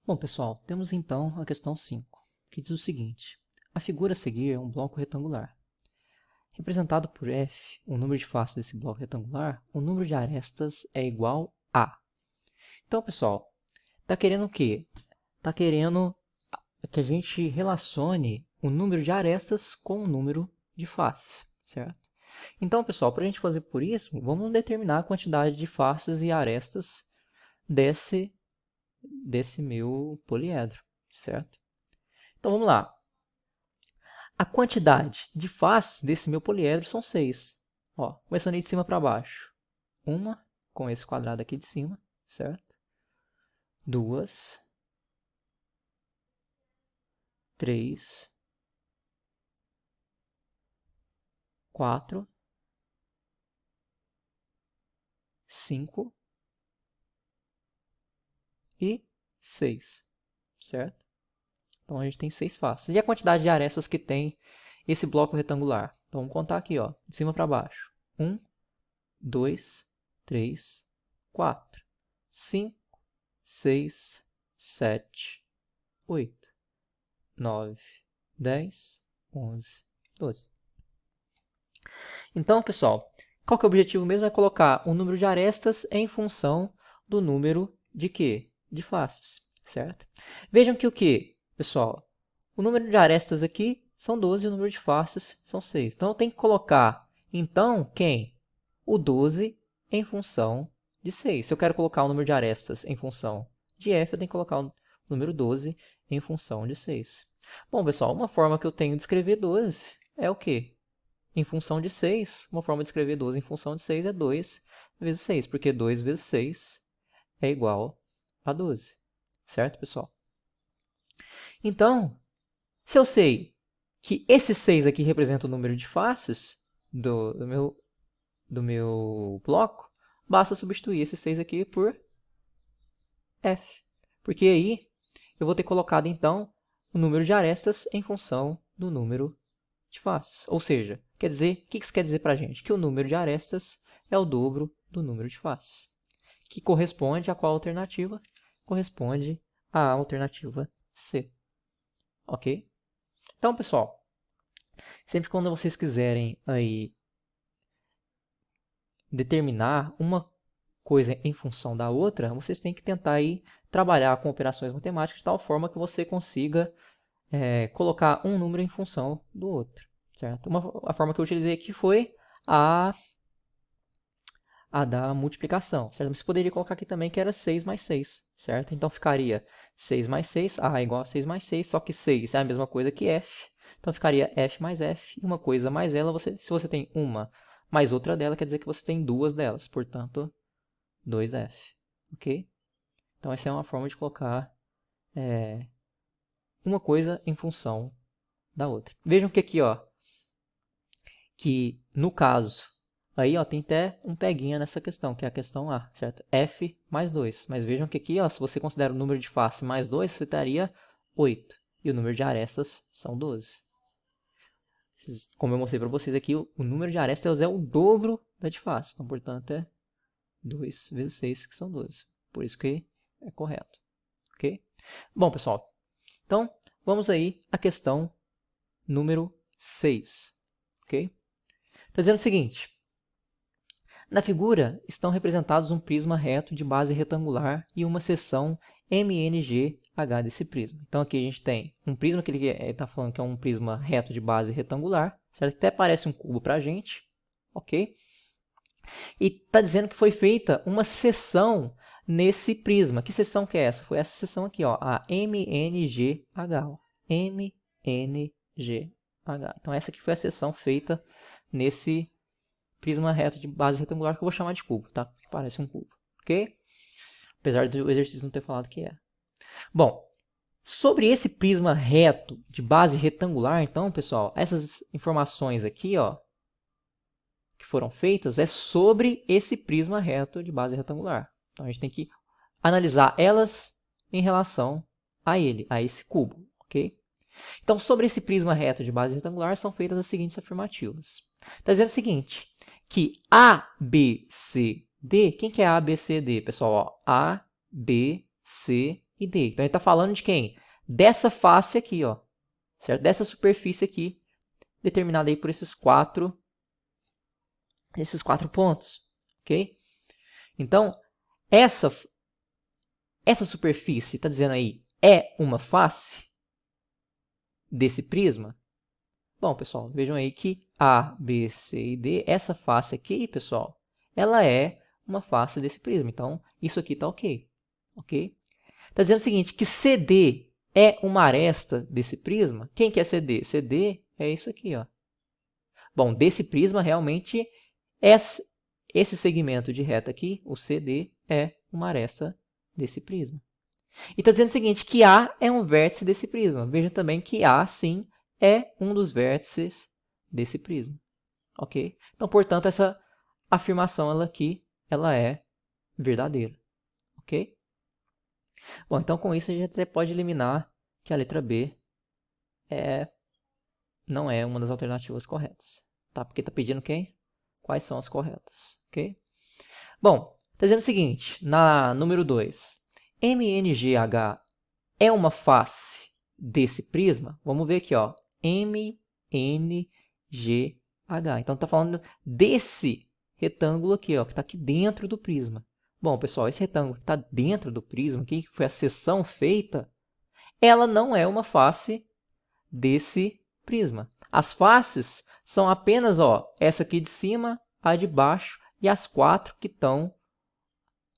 Bom, pessoal, temos então a questão 5, que diz o seguinte. A figura a seguir é um bloco retangular. Representado por f, o número de faces desse bloco retangular, o número de arestas é igual a. Então, pessoal, está querendo o quê? Está querendo que a gente relacione o número de arestas com o número de faces, certo? Então, pessoal, para a gente fazer por isso, vamos determinar a quantidade de faces e arestas desse meu poliedro, certo? Então, vamos lá. A quantidade de faces desse meu poliedro são 6. Ó, começando aí de cima para baixo. Uma, com esse quadrado aqui de cima, certo? Duas, três, quatro, cinco e 6, certo? Então, a gente tem 6 faces. E a quantidade de arestas que tem esse bloco retangular? Então, vamos contar aqui, ó, de cima para baixo. 1, 2, 3, 4, 5, 6, 7, 8, 9, 10, 11, 12. Então, pessoal, qual que é o objetivo mesmo? É colocar o número de arestas em função do número de quê? De faces, certo? Vejam que o que, pessoal? O número de arestas aqui são 12 e o número de faces são 6. Então, eu tenho que colocar, então, quem? O 12 em função de 6. Se eu quero colocar o número de arestas em função de f, eu tenho que colocar o número 12 em função de 6. Bom, pessoal, uma forma que eu tenho de escrever 12 é o quê? Em função de 6. Uma forma de escrever 12 em função de 6 é 2 vezes 6, porque 2 vezes 6 é igual a 12. Certo, pessoal? Então, se eu sei que esse 6 aqui representa o número de faces do meu bloco, basta substituir esse 6 aqui por f. Porque aí eu vou ter colocado, então, o número de arestas em função do número de faces. Ou seja, quer dizer, o que isso quer dizer para a gente? Que o número de arestas é o dobro do número de faces. Que corresponde a qual alternativa? Corresponde à alternativa C. Ok? Então, pessoal, sempre quando vocês quiserem aí determinar uma coisa em função da outra, vocês têm que tentar aí trabalhar com operações matemáticas de tal forma que você consiga colocar um número em função do outro, certo? A forma que eu utilizei aqui foi a da multiplicação, certo? Mas você poderia colocar aqui também que era 6 mais 6, certo? Então ficaria 6 mais 6, A é igual a 6 mais 6, só que 6 é a mesma coisa que F, então ficaria F mais F, e uma coisa mais ela, se você tem uma mais outra dela, quer dizer que você tem duas delas, portanto, 2F, ok? Então essa é uma forma de colocar uma coisa em função da outra. Vejam que aqui, ó, que no caso, aí ó, tem até um peguinha nessa questão, que é a questão A, certo? F mais 2. Mas vejam que aqui, ó, se você considera o número de face mais 2, você estaria 8. E o número de arestas são 12. Como eu mostrei para vocês aqui, o número de arestas é o dobro da de face. Então, portanto, é 2 vezes 6, que são 12. Por isso que é correto. Ok? Bom, pessoal, então vamos aí à questão número 6. Ok? Está dizendo o seguinte. Na figura estão representados um prisma reto de base retangular e uma seção MNGH desse prisma. Então aqui a gente tem um prisma que ele está falando que é um prisma reto de base retangular, certo? Até parece um cubo para a gente, ok? E está dizendo que foi feita uma seção nesse prisma. Que seção que é essa? Foi essa seção aqui, ó, a MNGH. Ó. MNGH. Então essa aqui foi a seção feita nesse prisma reto de base retangular que eu vou chamar de cubo, tá? Que parece um cubo, ok? Apesar do exercício não ter falado que é. Bom, sobre esse prisma reto de base retangular, então, pessoal, essas informações aqui, ó, que foram feitas, é sobre esse prisma reto de base retangular. Então, a gente tem que analisar elas em relação a ele, a esse cubo, ok? Então, sobre esse prisma reto de base retangular, são feitas as seguintes afirmativas. Está dizendo o seguinte, que A, B, C, D, quem que é A, B, C, D, pessoal? Ó, A, B, C e D. Então, ele está falando de quem? Dessa face aqui, ó, certo? Dessa superfície aqui, determinada aí por esses quatro pontos, ok? Então, essa superfície, está dizendo aí, é uma face desse prisma? Bom, pessoal, vejam aí que A, B, C e D, essa face aqui, pessoal, ela é uma face desse prisma. Então, isso aqui está ok. Ok? Está dizendo o seguinte, que CD é uma aresta desse prisma. Quem que é CD? CD é isso aqui, ó. Bom, desse prisma, realmente, esse segmento de reta aqui, o CD, é uma aresta desse prisma. E está dizendo o seguinte, que A é um vértice desse prisma. Veja também que A, sim, é um dos vértices desse prisma. Ok? Então, portanto, essa afirmação ela aqui, ela é verdadeira. Ok? Bom, então com isso a gente até pode eliminar que a letra B não é uma das alternativas corretas. Tá? Porque está pedindo quem? Quais são as corretas. Ok? Bom, está dizendo o seguinte, na número 2, MNGH é uma face desse prisma? Vamos ver aqui, ó. MNGH. Então, está falando desse retângulo aqui, ó, que está aqui dentro do prisma. Bom, pessoal, esse retângulo que está dentro do prisma, que foi a seção feita, ela não é uma face desse prisma. As faces são apenas, ó, essa aqui de cima, a de baixo e as quatro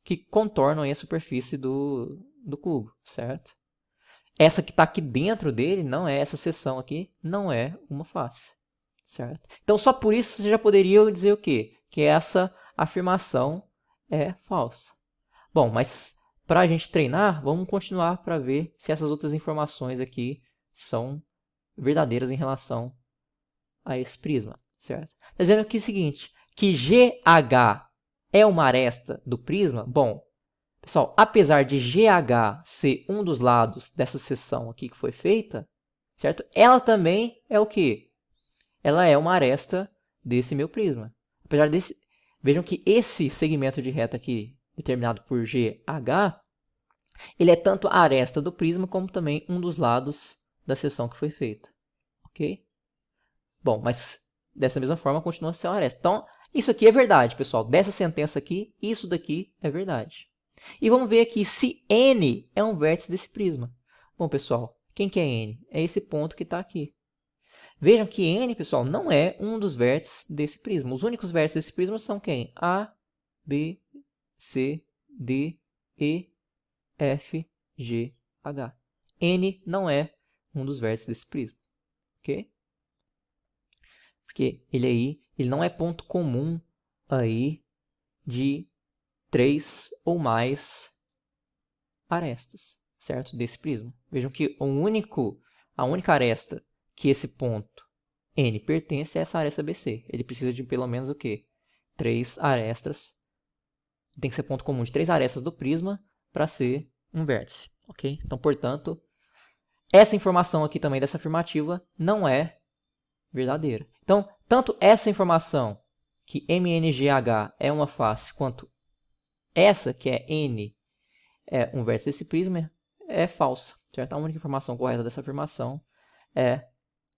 que contornam aí a superfície do cubo, certo? Essa que está aqui dentro dele, não é essa seção aqui, não é uma face, certo? Então, só por isso você já poderia dizer o quê? Que essa afirmação é falsa. Bom, mas para a gente treinar, vamos continuar para ver se essas outras informações aqui são verdadeiras em relação a esse prisma, certo? Está dizendo aqui o seguinte, que GH é uma aresta do prisma? Bom, pessoal, apesar de GH ser um dos lados dessa seção aqui que foi feita, certo? Ela também é o quê? Ela é uma aresta desse meu prisma. Apesar desse, vejam que esse segmento de reta aqui, determinado por GH, ele é tanto a aresta do prisma como também um dos lados da seção que foi feita. Ok? Bom, mas dessa mesma forma continua a ser uma aresta. Então, isso aqui é verdade, pessoal. Dessa sentença aqui, isso daqui é verdade. E vamos ver aqui se N é um vértice desse prisma. Bom, pessoal, quem que é N? É esse ponto que está aqui. Vejam que N, pessoal, não é um dos vértices desse prisma. Os únicos vértices desse prisma são quem? A, B, C, D, E, F, G, H. N não é um dos vértices desse prisma. Ok? Porque ele não é ponto comum aí de 3 ou mais arestas, certo? Desse prisma. Vejam que a única aresta que esse ponto N pertence é essa aresta BC. Ele precisa de pelo menos o quê? 3 arestas. Tem que ser ponto comum de 3 arestas do prisma para ser um vértice, ok? Então, portanto, essa informação aqui também dessa afirmativa não é verdadeira. Então, tanto essa informação que MNGH é uma face, quanto essa que é N é um vértice desse prisma, é falsa, certo? A única informação correta dessa afirmação é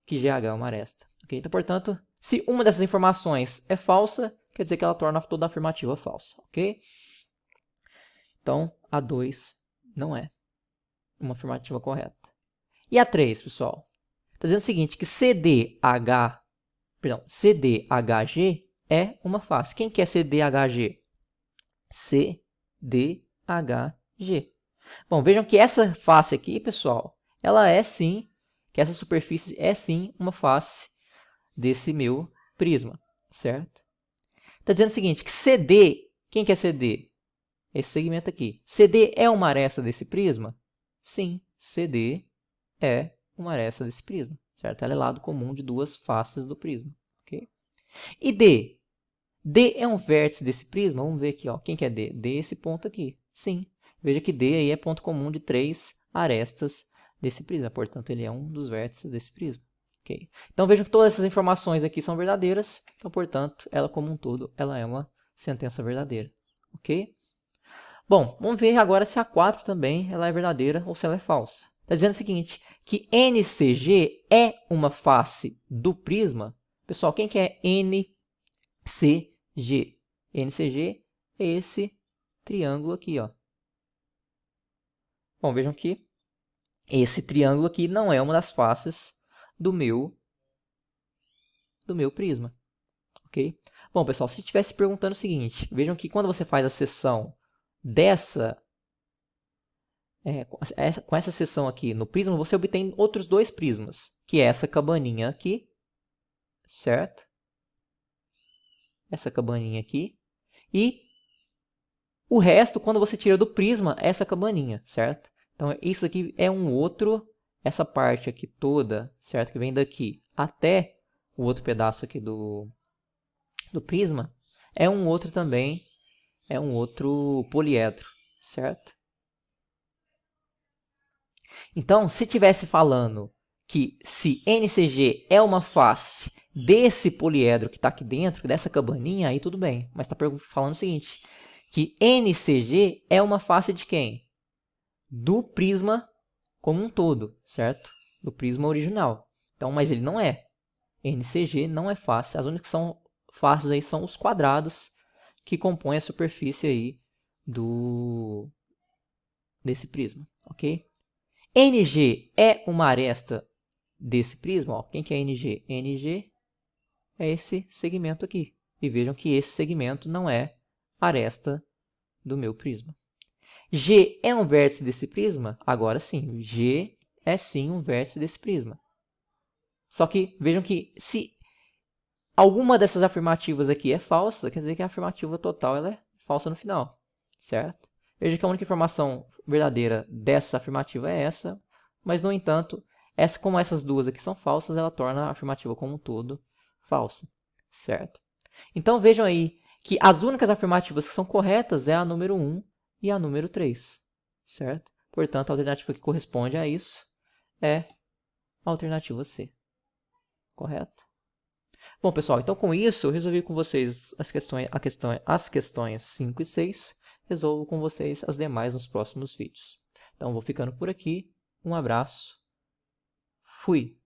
que GH é uma aresta. Okay? Então, portanto, se uma dessas informações é falsa, quer dizer que ela torna toda a afirmativa falsa. Ok? Então, a 2 não é uma afirmativa correta. E a 3, pessoal? Está dizendo o seguinte, que CDHG é uma face. Quem que é CDHG? CDHG. Bom, vejam que essa face aqui, pessoal, ela é sim, que essa superfície é sim uma face desse meu prisma, certo? Está dizendo o seguinte, que CD, quem que é CD? Esse segmento aqui. CD é uma aresta desse prisma? Sim, CD é uma aresta desse prisma, certo? Ela é lado comum de duas faces do prisma, ok? E D? D é um vértice desse prisma? Vamos ver aqui, ó. Quem que é D? D é esse ponto aqui. Sim. Veja que D aí é ponto comum de 3 arestas desse prisma. Portanto, ele é um dos vértices desse prisma. Okay? Então, vejam que todas essas informações aqui são verdadeiras. Então, portanto, ela como um todo, ela é uma sentença verdadeira. Ok? Bom, vamos ver agora se a 4 também ela é verdadeira ou se ela é falsa. Está dizendo o seguinte, que NCG é uma face do prisma. Pessoal, quem que é NCG? NCG é esse triângulo aqui, ó. Bom, vejam que esse triângulo aqui não é uma das faces do meu prisma, ok? Bom, pessoal, se estivesse perguntando o seguinte, vejam que quando você faz a seção dessa, com essa seção aqui no prisma, você obtém outros dois prismas, que é essa cabaninha aqui, certo? Essa cabaninha aqui, e o resto, quando você tira do prisma, é essa cabaninha, certo? Então, isso aqui é um outro, essa parte aqui toda, certo? Que vem daqui até o outro pedaço aqui do prisma, é um outro também, é um outro poliedro, certo? Então, se tivesse falando que se NCG é uma face desse poliedro que está aqui dentro, dessa cabaninha, aí tudo bem. Mas está falando o seguinte, que NCG é uma face de quem? Do prisma como um todo, certo? Do prisma original. Então, mas ele não é. NCG não é face. As únicas que são faces aí são os quadrados que compõem a superfície aí desse prisma, ok? NG é uma aresta desse prisma. Ó. Quem que é NG? NG é esse segmento aqui. E vejam que esse segmento não é aresta do meu prisma. G é um vértice desse prisma? Agora sim, G é sim um vértice desse prisma. Só que vejam que se alguma dessas afirmativas aqui é falsa, quer dizer que a afirmativa total ela é falsa no final, certo? Veja que a única informação verdadeira dessa afirmativa é essa, mas, no entanto, como essas duas aqui são falsas, ela torna a afirmativa como um todo falsa, certo? Então, vejam aí que as únicas afirmativas que são corretas é a número 1 e a número 3, certo? Portanto, a alternativa que corresponde a isso é a alternativa C, correto? Bom, pessoal, então com isso eu resolvi com vocês as questões 5 e 6. Resolvo com vocês as demais nos próximos vídeos. Então, vou ficando por aqui. Um abraço. Fui!